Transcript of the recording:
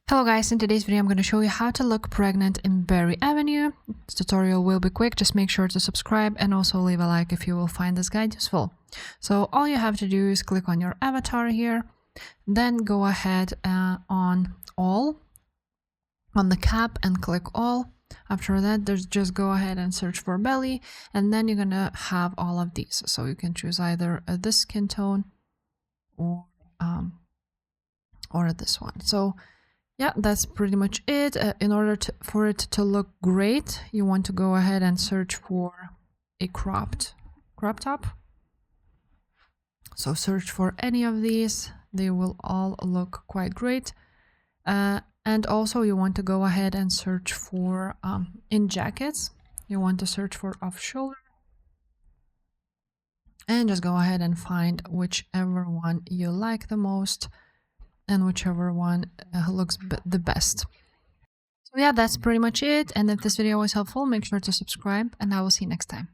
Hello guys, in today's video I'm going to show you how to look pregnant in Berry Avenue. This tutorial will be quick, just make sure to subscribe and also leave a like if you will find this guide useful. So all you have to do is click on your avatar here, then go ahead on all, on the cap and click all. After that, just go ahead and search for belly, and then you're going to have all of these. So you can choose either this skin tone or this one. So yeah, that's pretty much it. In order for it to look great, you want to go ahead and search for a crop top. So search for any of these. They will all look quite great. And also you want to go ahead and search for, in jackets, you want to search for off shoulder. And just go ahead and find whichever one you like the most and whichever one looks the best. So yeah, that's pretty much it. And if this video was helpful, make sure to subscribe and I will see you next time.